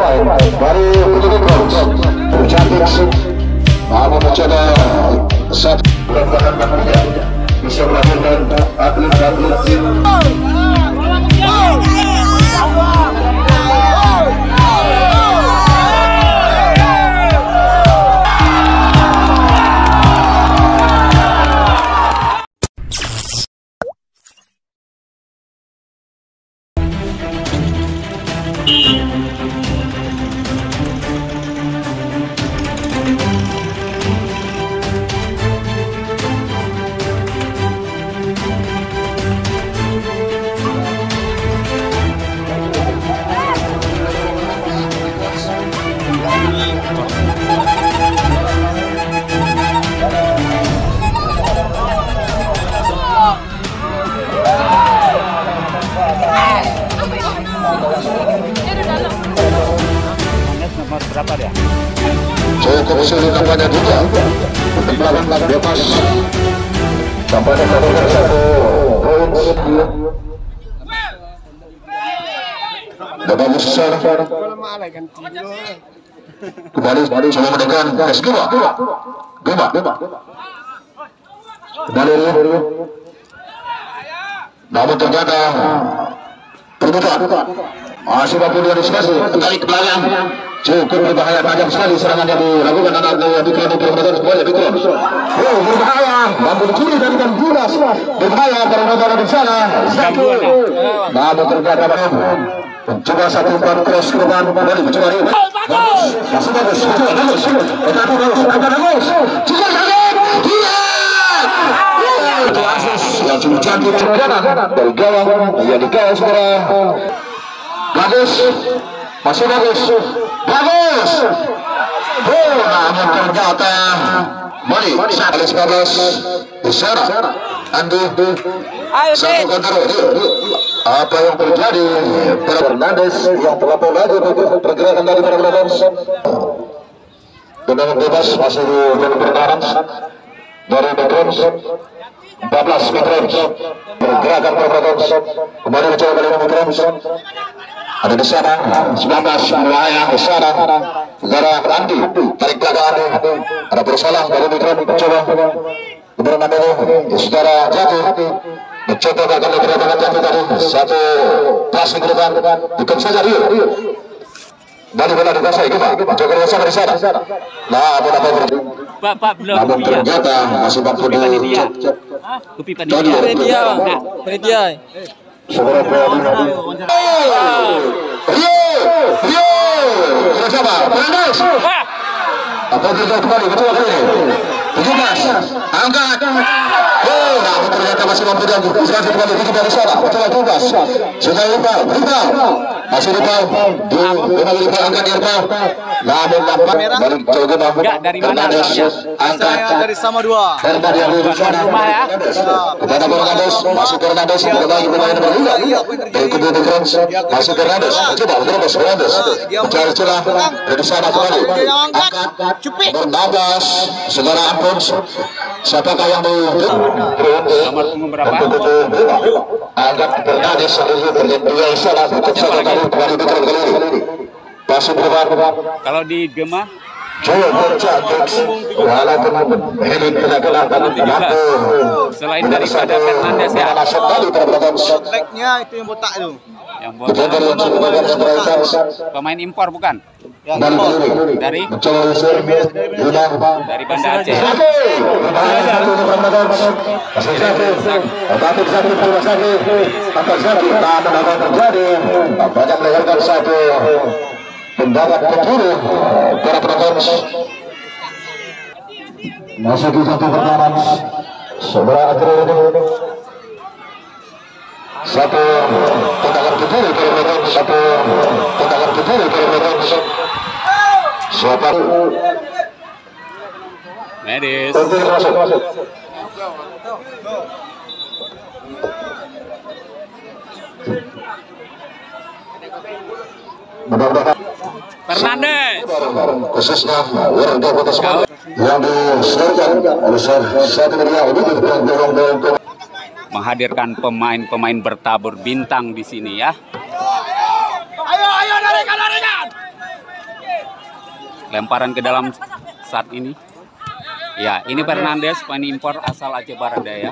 dari Putri Bronx cantik namun mencoba satu bisa melahirkan atlet-atlet berapa dia? cukup sulit nampaknya juga pertimbangan bebas tampaknya satu poin lebih besar kembali coba menekan tes Gema kembali namun ternyata perbuatan masih mampu diantisipasi tarik ke belakang cukup berbahaya tajam sekali serangan yang dilakukan anak Bikram Promotor semuanya Bikram berbahaya mampu dicuri dari dan bulas berbahaya para negara di sana namun ternyata mencoba satu umpan cross ke depan kembali mencoba ini masih bagus tetapi bagus juga itu Asus yang cukup cantik dari gawang yang di gawang segera bagus masih bagus namun ternyata Mari Alex Babas Besara Andi satu kontrol apa yang terjadi pada Fernandes yang terlampau lagi pergerakan dari para Fernandes tendangan bebas masih di pertahanan dari Bekrons 14 Bekrons pergerakan para Fernandes kembali mencoba dari Bekrons ada di sana 19 berbahaya di sana Zara Andi tarik belakang Andi ada bersalah dari Bikram mencoba kemudian Andi saudara jatuh mencoba akan digerakkan jatuh tadi satu passing ke depan ikut saja Rio dari bola dikuasai Gema mencoba bersama di sana nah bola Pak belum namun ternyata masih mampu dia Kupi Panitia Segera Rio siapa? Fernandes apa kita kembali betul kali ini 17 angkat namun ternyata masih mampu diambil sekarang kembali dari sana betul 17 sudah lupa masih lupa kembali lupa angkat Irfan namun nampak balik coba dari mana angkat dari sama dua dari yang di sana kepada Fernandes masih Fernandes kembali pemain berliga dari kedua Bekrons masih Fernandes coba terus Fernandes mencari celah dari sana kembali angkat Fernandes saudara ampun siapakah yang angkat Fernandes berdua salah satu kali kembali Bekrons kali ini masih berubah kalau di Gema selain daripada Fernandes ya backnya itu yang botak itu yang pemain impor bukan dari Banda Aceh pendapat terkini para penonton masih di satu pertandingan sebelah akhir ini satu tendangan ke kiri para penonton satu tendangan ke kiri para penonton siapa medis masuk Fernandes khususnya warga kota Semarang yang diserahkan oleh satu media ini menghadirkan pemain-pemain bertabur bintang di sini ya. ayo narik Lemparan ke dalam saat ini. Ya, ini Fernandes, pemain impor asal Aceh Barat Daya.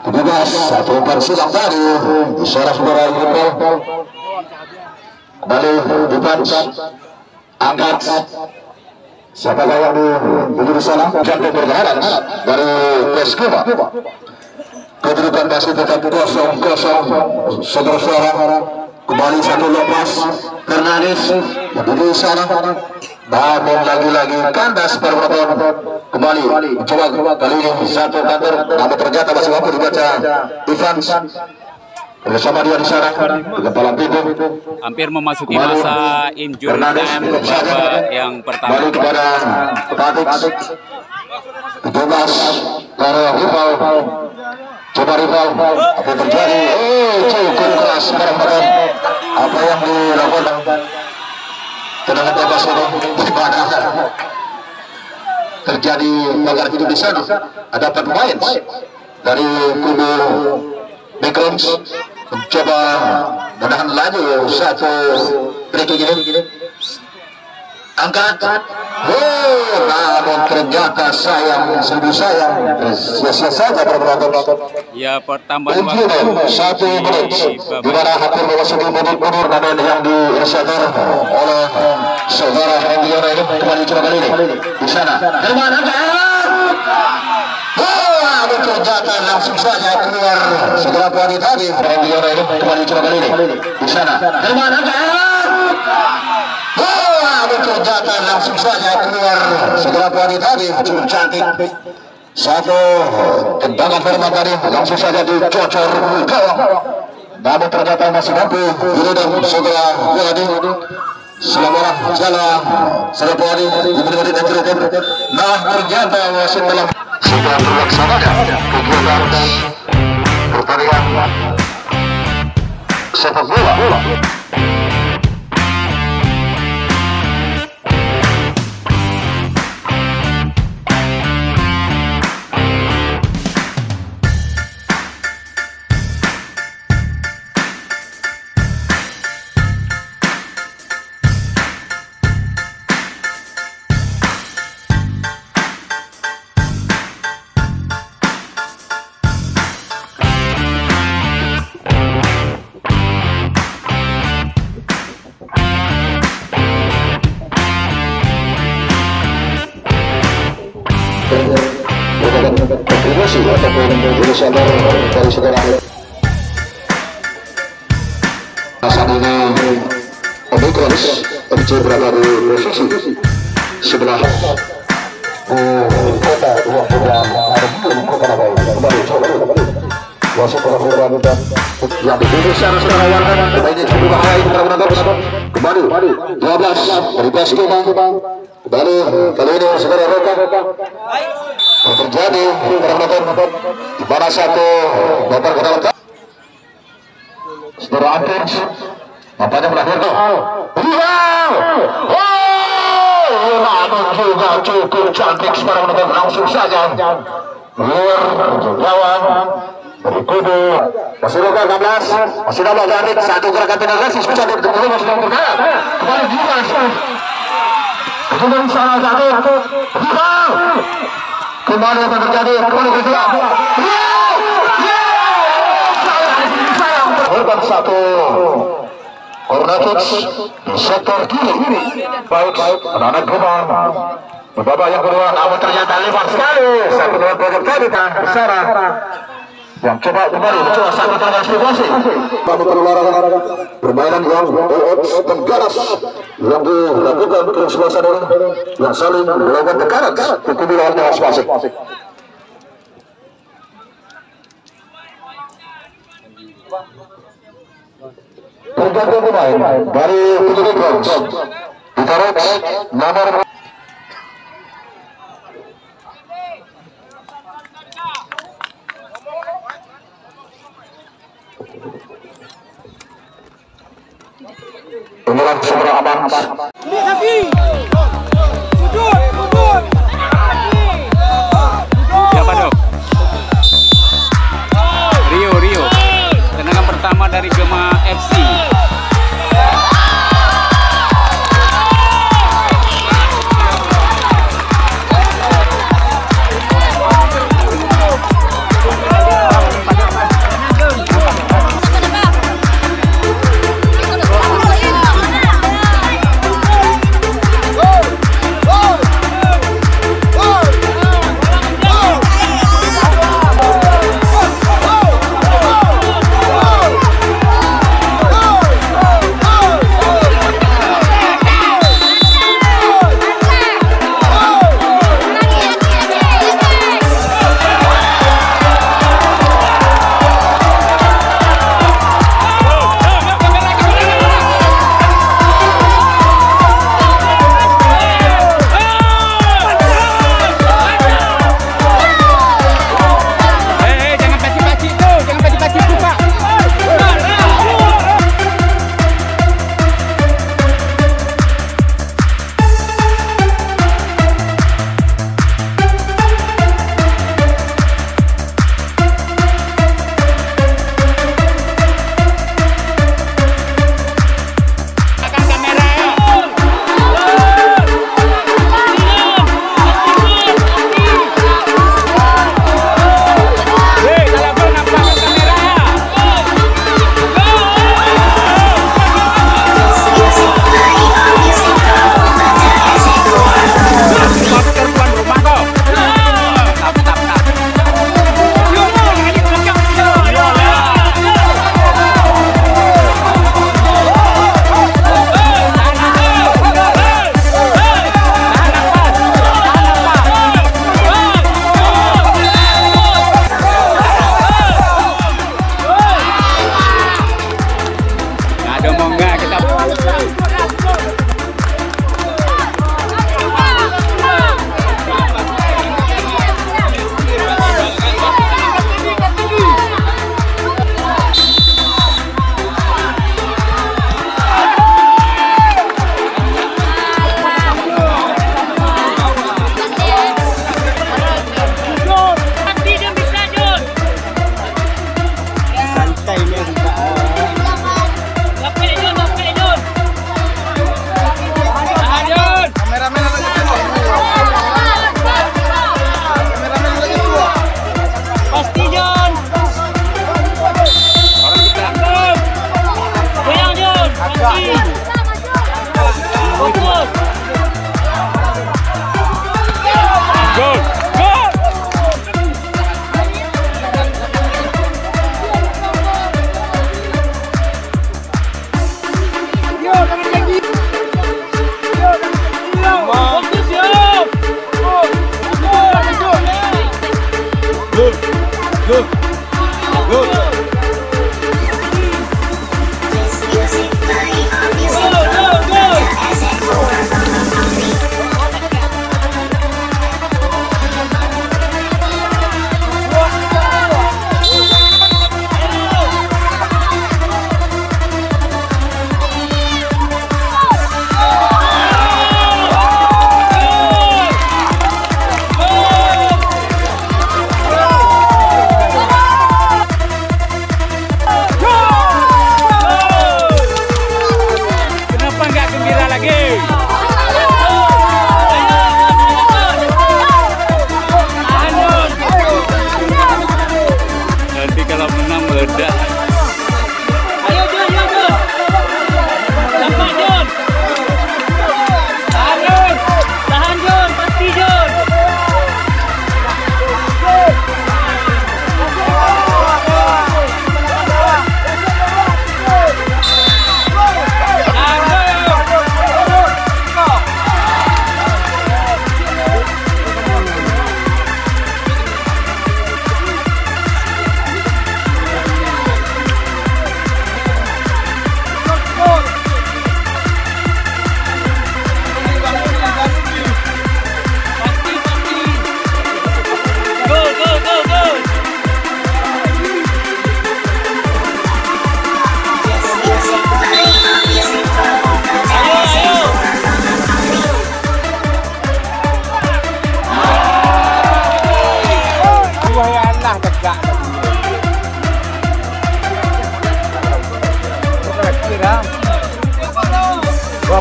17 satu versi yang baru suara saudara Yupel kembali defense angkat siapa yang di sana jantung bergerak dari Peskuba kedudukan masih tetap 0-0 saudara-saudara kembali satu lepas Fernandes di sana namun lagi-lagi kandas Perboton kembali coba kali ini satu kantor namun ternyata masih mampu dibaca Evans bersama dia di sana di kepala pintu Hampir memasuki masa injury time babak yang pertama. balik kepada Patik 17 para rival coba rival apa terjadi cukup keras Perboton apa yang dilakukan tendangan bebas ini di mana terjadi pagar hidup di sana. Ada 4 pemain dari kubu Backgrounds mencoba menahan laju satu breaking ini angkat namun ternyata sayang seribu sayang sia-sia saja berpenonton. Ya, pertambahan waktu satu menit di mana hampir memasuki menit namun yang diinisiator oleh saudara Hendy ini kembali coba kali ini di sana Herman ternyata langsung saja keluar segera poin tadi Hendy ini kembali coba kali ini di sana Herman ternyata langsung saja keluar segera poin tadi cukup cantik satu tendangan Herman tadi langsung saja dicocor gawang namun ternyata masih mampu diredam segera tadi selama jalan serapani di menit yang terakhir nah ternyata masih dalam sudah terlaksananya kegiatan pertandingan sepak bola. Kontribusi ataupun inisiator dari saudara saat ini Omikronis MC berada di posisi sebelah kota ruang program kota Nabai kembali coba wasit program yang dipilih secara sederhana kembali cukup bahaya kembali 12 dari Peskuba kembali kali ini saudara Roka terjadi penonton di mana satu motor ke dalam saudara Antons nampaknya melahirkan namun juga cukup cantik para penonton langsung saja luar gawang dari kubu masih Roka 16 masih nambah cantik satu gerakan penetrasi cantik kembali masih dalam bergerak kembali juga kembali salah satu kembali akan terjadi kembali kedua korban satu Kornakic di sektor kiri baik anak-anak Gebang babak yang kedua namun ternyata lebar sekali satu lawan pojok tadi Sarah yang coba kembali mencoba satu tendangan situasi namun perlawanan permainan yang dan ganas yang dilakukan ke sebelah sana yang saling melakukan tekanan ke kubu lawannya masing-masing. Tergantung pemain dari kubu Bronx ditarik nomor Penyerang seberang aman. Siapa dong? Rio. Tendangan pertama dari Gema FC.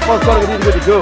sponsor gini juga di go.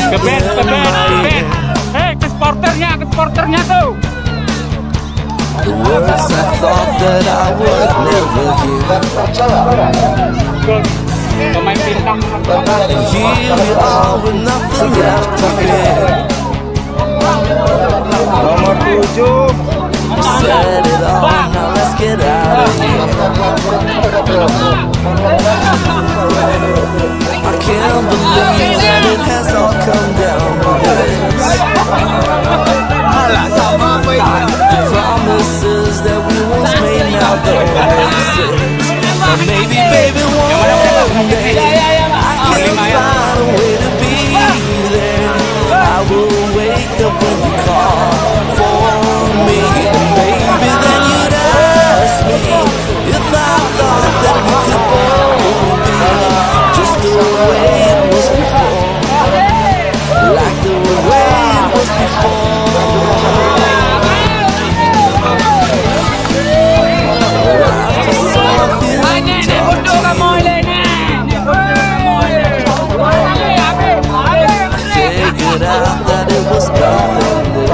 Ke band. Hei, ke sporternya tuh. The words I thought that I would never hear. Pemain bintang. And here we are with nothing left to fear. Nomor 7. You said it all, now let's get out of here. I can't believe that it has all come down to this. The promises that we once made now don't make sense. But maybe, baby, one day I can find a way to be there. I will wake up when you call for me, and baby, then you'd ask me if I thought that we could both be just the way it was before, like the way it was before. Figured out that it was nothing new.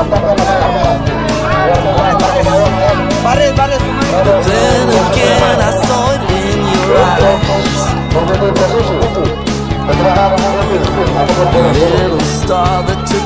But then again I saw it in your eyes. The little star that took